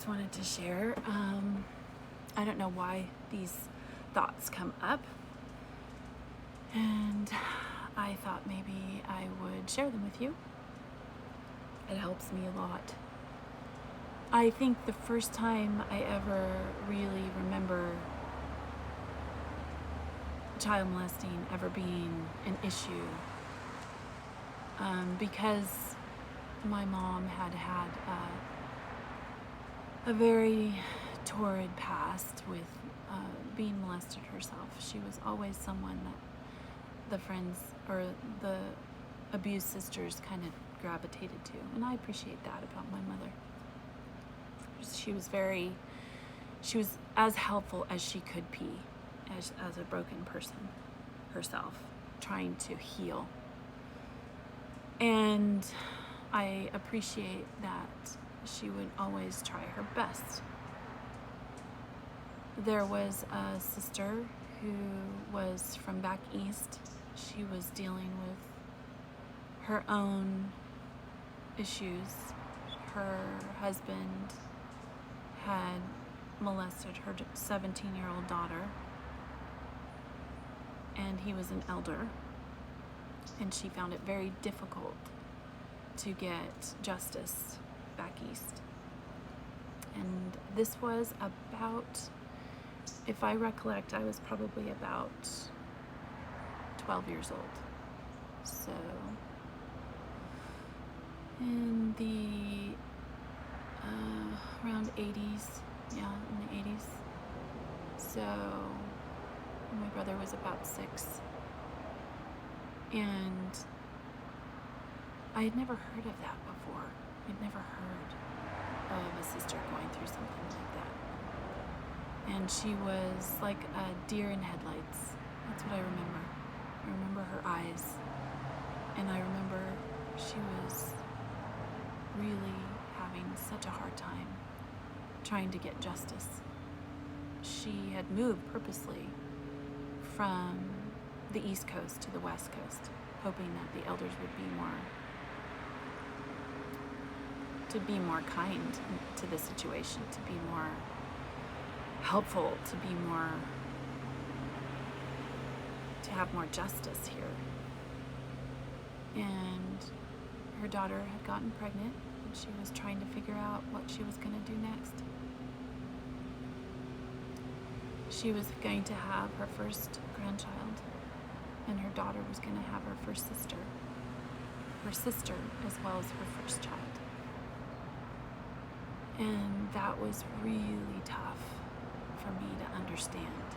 just wanted to share. I don't know why these thoughts come up, and I thought maybe I would share them with you. It helps me a lot. I think the first time I ever really remember child molesting ever being an issue, because my mom had a very torrid past with being molested herself. She was always someone that the friends or the abused sisters kind of gravitated to, and I appreciate that about my mother. She was as helpful as she could be as a broken person herself, trying to heal. And I appreciate that she would always try her best. There was a sister who was from back east. She was dealing with her own issues. Her husband had molested her 17-year-old daughter, and he was an elder, and she found it very difficult to get justice back east. And this was about, if I recollect, I was probably about 12 years old. So in the around 80s, yeah, in the 80s. So my brother was about 6, and I had never heard of that before. I'd never heard of a sister going through something like that. And she was like a deer in headlights. That's what I remember. I remember her eyes, and I remember she was really having such a hard time trying to get justice. She had moved purposely from the East Coast to the West Coast, hoping that the elders would be more kind to the situation, to be more helpful, to have more justice here. And her daughter had gotten pregnant, and she was trying to figure out what she was going to do next. She was going to have her first grandchild, and her daughter was going to have her first sister. Her sister as well as her first child. And that was really tough for me to understand.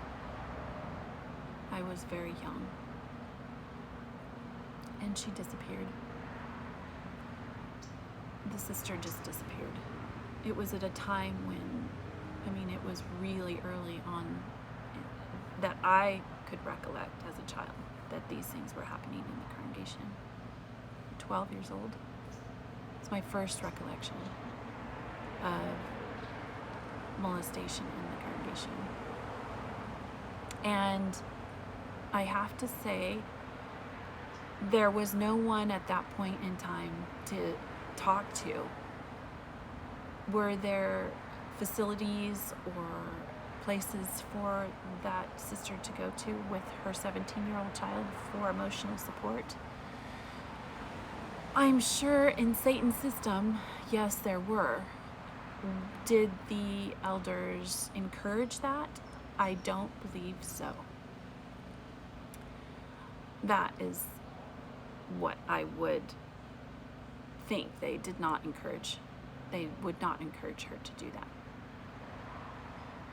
I was very young. And she disappeared. The sister just disappeared. It was at a time when, it was really early on that I could recollect as a child that these things were happening in the congregation. 12 years old. It's my first recollection of molestation in the congregation. And I have to say, there was no one at that point in time to talk to. Were there facilities or places for that sister to go to with her 17-year-old child for emotional support? I'm sure in Satan's system, yes, there were. Did the elders encourage that? I don't believe so. That is what I would think. They would not encourage her to do that.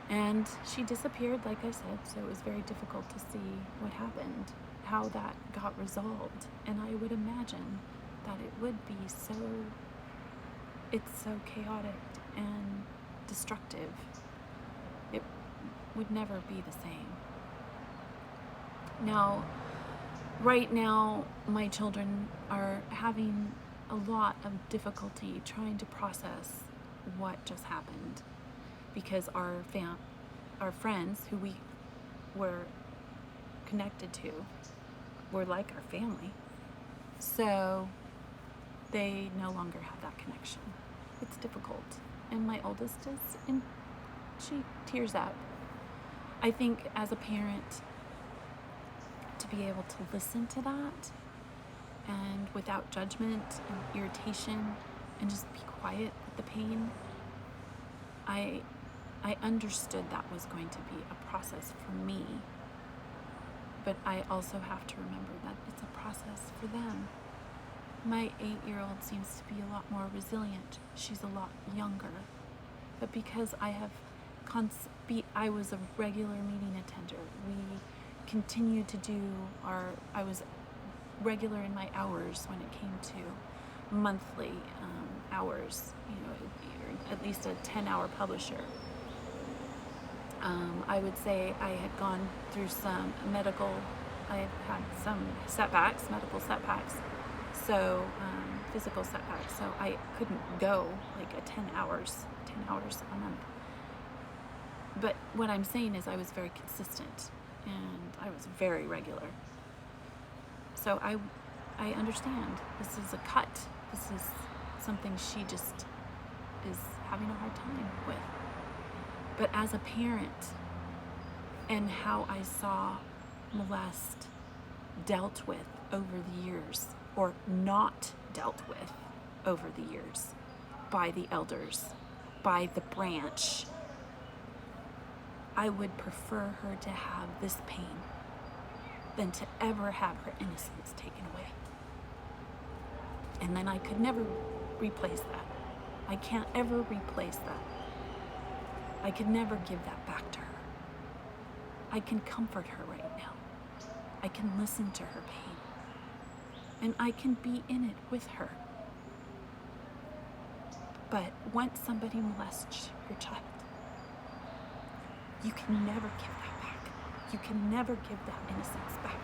And she disappeared, like I said, so it was very difficult to see what happened, how that got resolved. And I would imagine that it would be it's so chaotic and destructive. It would never be the same. Now, right now, my children are having a lot of difficulty trying to process what just happened, because our friends who we were connected to were like our family. So they no longer have that connection. It's difficult. and my oldest is, and she tears up. I think as a parent, to be able to listen to that and without judgment and irritation and just be quiet with the pain, I understood that was going to be a process for me, but I also have to remember that it's a process for them. My 8-year-old seems to be a lot more resilient. She's a lot younger, but because I have I was a regular meeting attender. We continued to do I was regular in my hours when it came to monthly hours, at least a 10-hour publisher. I would say I had gone through I had had some medical setbacks, so physical setbacks, so I couldn't go like 10 hours a month. But what I'm saying is I was very consistent and I was very regular. So I understand. This is a cut. This is something she just is having a hard time with. But as a parent, and how I saw molest dealt with over the years, or not dealt with over the years, by the elders, by the branch, I would prefer her to have this pain than to ever have her innocence taken away. And then I could never replace that. I can't ever replace that. I could never give that back to her. I can comfort her right now. I can listen to her pain. And I can be in it with her. But once somebody molests your child, you can never give that back. You can never give that innocence back.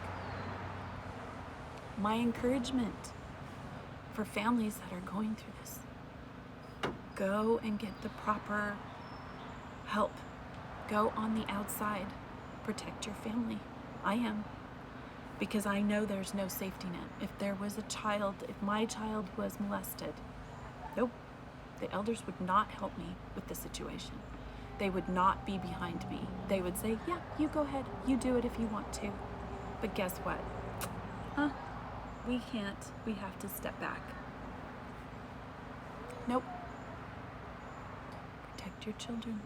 My encouragement for families that are going through this, go and get the proper help. Go on the outside. Protect your family. I am. Because I know there's no safety net. If my child was molested, nope, the elders would not help me with the situation. They would not be behind me. They would say, yeah, you go ahead. You do it if you want to. But guess what? We can't. We have to step back. Nope. Protect your children.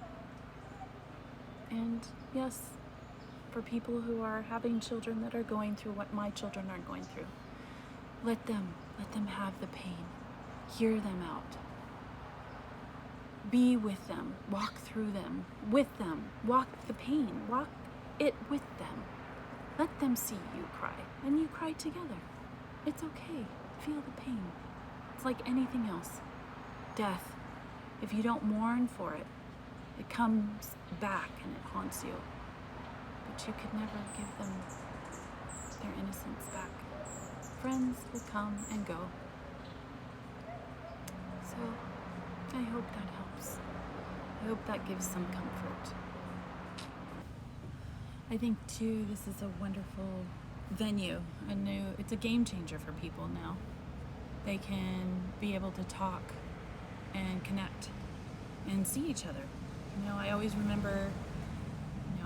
And yes, for people who are having children that are going through what my children are going through, let them have the pain. Hear them out. Be with them. Walk through them. With them. Walk the pain. Walk it with them. Let them see you cry. And you cry together. It's okay. Feel the pain. It's like anything else. Death. If you don't mourn for it, it comes back and it haunts you. But you could never give them their innocence back. Friends will come and go. So I hope that helps. I hope that gives some comfort. I think too, this is a wonderful venue. It's a game changer for people now. They can be able to talk and connect and see each other. I always remember,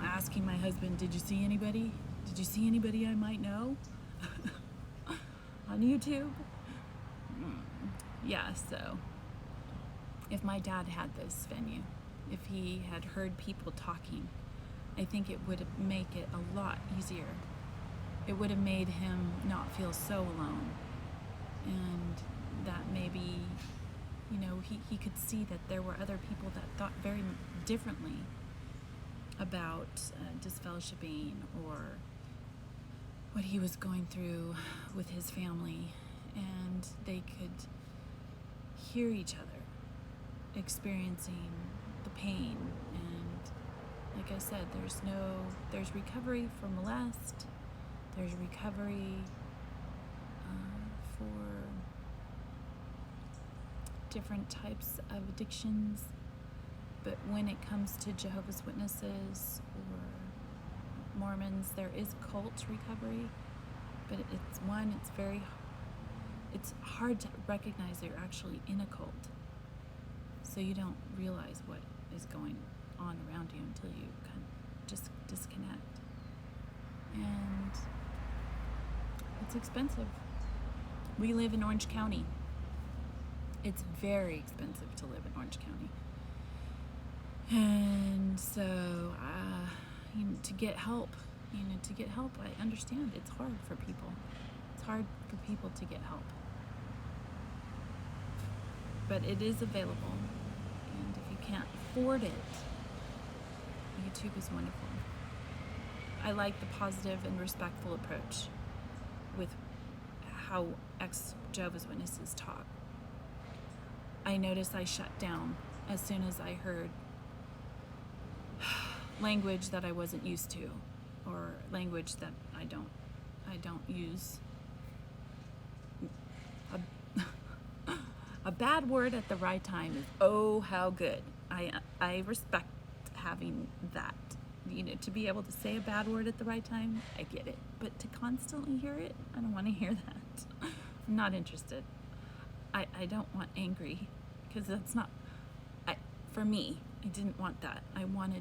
asking my husband, did you see anybody? Did you see anybody I might know? On YouTube? Yeah, so if my dad had this venue, if he had heard people talking, I think it would make it a lot easier. It would have made him not feel so alone. And that maybe, he could see that there were other people that thought very differently about disfellowshipping or what he was going through with his family, and they could hear each other experiencing the pain. And like I said, there's recovery for molest, there's recovery for different types of addictions. But when it comes to Jehovah's Witnesses or Mormons, there is cult recovery, but it's hard to recognize that you're actually in a cult. So you don't realize what is going on around you until you kind of just disconnect. And it's expensive. We live in Orange County. It's very expensive to live in Orange County. And so, to get help, I understand it's hard for people. It's hard for people to get help. But it is available. And if you can't afford it, YouTube is wonderful. I like the positive and respectful approach with how ex-Jehovah's Witnesses talk. I noticed I shut down as soon as I heard language that I wasn't used to, or language that I don't use. A bad word at the right time is oh how good. I respect having that. To be able to say a bad word at the right time, I get it. But to constantly hear it, I don't want to hear that. I'm not interested. I don't want angry, because that's not, for me, I didn't want that. I want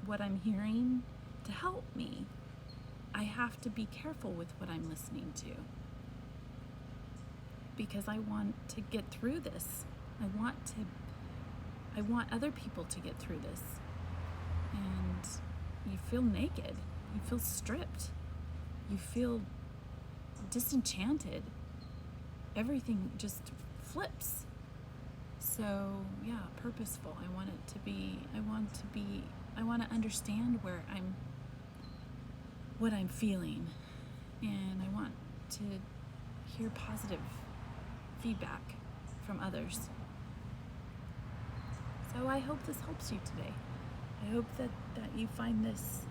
what I'm hearing to help me. I have to be careful with what I'm listening to, because I want to get through this. I want other people to get through this. And you feel naked, you feel stripped, you feel disenchanted. Everything just flips. So yeah, purposeful. I want to understand what I'm feeling, and I want to hear positive feedback from others. So I hope this helps you today. I hope that you find this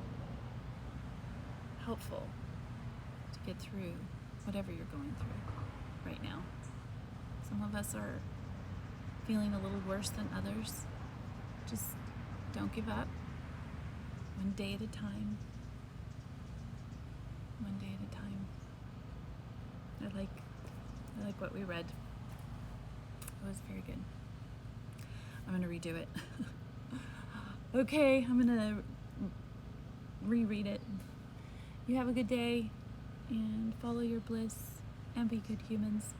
helpful to get through whatever you're going through right now. Some of us are feeling a little worse than others. Just don't give up. One day at a time. One day at a time. I like what we read. It was very good. I'm going to redo it. Okay, I'm going to reread it. You have a good day, and follow your bliss, and be good humans.